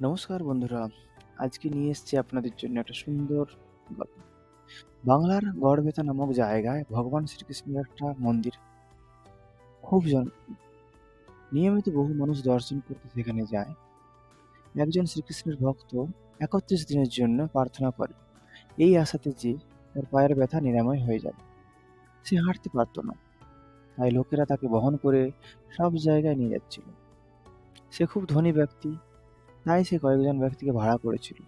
নমস্কার বন্ধুরা, আজকে নিয়ে এসেছি আপনাদের জন্য একটা সুন্দর গল্প। বাংলার গড়বেতা নামক জায়গায় ভগবান শ্রীকৃষ্ণের একটা মন্দির খুব জনপ্রিয়। নিয়মিত বহু মানুষ দর্শন করতে সেখানে যায়। একজন শ্রীকৃষ্ণের ভক্ত ৩১ দিনের জন্য প্রার্থনা করে, এই আশাতে যে তার পায়ের ব্যথা নিরাময় হয়ে যাবে। সে হাঁটতে পারত না, তাই লোকেরা তাকে বহন করে সব জায়গায় নিয়ে যাচ্ছিল। সে খুব ধনী ব্যক্তি, তাই সে কয়েকজন ব্যক্তিকে ভাড়া করেছিল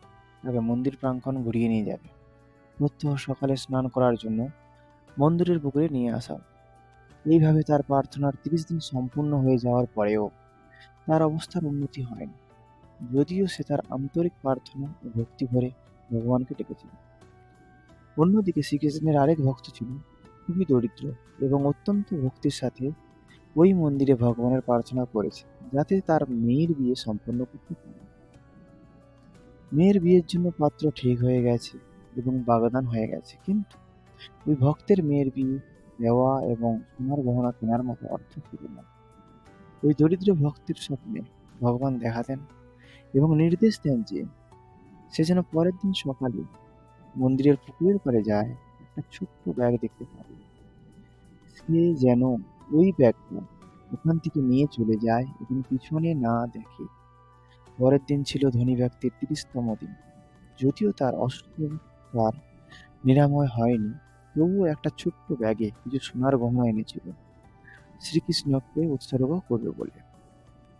তাকে মন্দির প্রাঙ্গণ ঘুরিয়ে নিয়ে যাবে। প্রত্যহ সকালে স্নান করার জন্য মন্দিরের পুকুরে নিয়ে আসা। এইভাবে তার প্রার্থনার ৩০ দিন সম্পূর্ণ হয়ে যাওয়ার পরেও তার অবস্থার উন্নতি হয়নি, যদিও সে তার আন্তরিক প্রার্থনা ও ভক্তি ভরে ভগবানকে ডেকেছিল। অন্যদিকে শ্রীকৃষ্ণের আরেক ভক্ত ছিল খুবই দরিদ্র এবং অত্যন্ত ভক্তির সাথে ওই মন্দিরে ভগবানের প্রার্থনা করেছে যাতে তার মেয়ের বিয়ে সম্পন্ন করতে পারে। মেয়ের বিয়ের জন্য পাত্র ঠিক হয়ে গেছে এবং বাগদান হয়ে গেছে, কিন্তু ওই ভক্তের মেয়ের বিয়ে দেওয়া এবং সোনার গহনা কেনার মতো অর্থ ছিল না। ওই দরিদ্র ভক্তের স্বপ্নে ভগবান দেখা দেন এবং নির্দেশ দেন যে সে যেন পরের দিন সকালে মন্দিরের পুকুরের পাড়ে যায় একটা ছোট্ট ব্যাগ দেখতে পাবে। সে যেন ওই ব্যাগটা ওখান থেকে নিয়ে চলে যায় এবং পিছনে না দেখে। পরের দিন ছিল ধনী ব্যক্তির ৩০তম দিন। যদিও তার অসুস্থতার নিরাময় হয়নি, তবুও একটা ছোট্ট ব্যাগে কিছু সোনার গহনা এনেছিল শ্রীকৃষ্ণকে উৎসর্গ করবে বলে।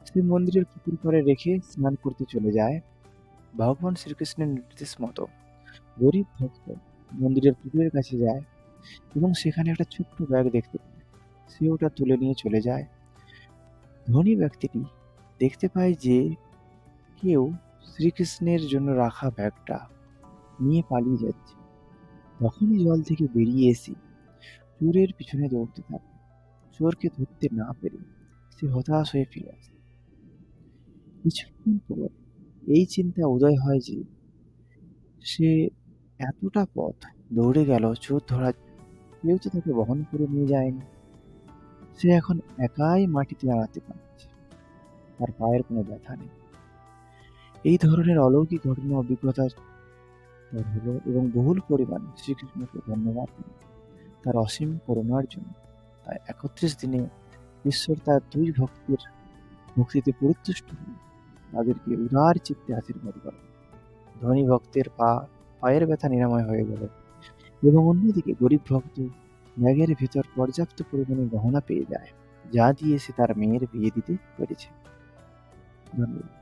সে মন্দিরের পুকুর পাড়ে রেখে স্নান করতে চলে যায়। ভগবান শ্রীকৃষ্ণের নির্দেশ মতো গরিব ভক্ত মন্দিরের পুকুরের কাছে যায় এবং সেখানে একটা ছোট্ট ব্যাগ দেখতে পায়। সে ওটা তুলে নিয়ে চলে যায়। ধনী ব্যক্তিটি দেখতে পায় যে কেউ শ্রীকৃষ্ণের জন্য রাখা ব্যাগটা নিয়ে পালিয়ে যাচ্ছে। তখনই জল থেকে বেরিয়ে এসে চোরের পিছনে দৌড়তে থাকে। চোরকে ধরতে না পেরে সে হতাশ হয়ে ফিরে আসে। কিছুক্ষণ পর এই চিন্তা উদয় হয় যে সে এতটা পথ দৌড়ে গেল চোর ধরার জন্য, কেউ তো তাকে বহন করে নিয়ে যায়নি। সে এখন একাই মাটিতে দাঁড়াতে পারছে, তার পায়ের কোনো ব্যথা নেই। এই ধরনের অলৌকিক ঘটনা অভিজ্ঞতা তার হলো এবং বহুল পরিমাণে শ্রীকৃষ্ণকে ধন্যবাদ দিল তার অসীম করুণার জন্য। তাই ৩১ দিনে ঈশ্বর তার দুই ভক্তের ভক্তিতে পরিতুষ্ট হন, তাদেরকে উদার চিত্তে আশীর্বাদ করেন। ধনী ভক্তের পায়ের ব্যথা নিরাময় হয়ে গেল এবং অন্যদিকে গরিব ভক্ত ব্যাগের ভেতর পর্যাপ্ত পরিমাণে গহনা পেয়ে যায়, যা দিয়ে সে তার মেয়ের বিয়ে দিতে পেরেছে। ধন্যবাদ।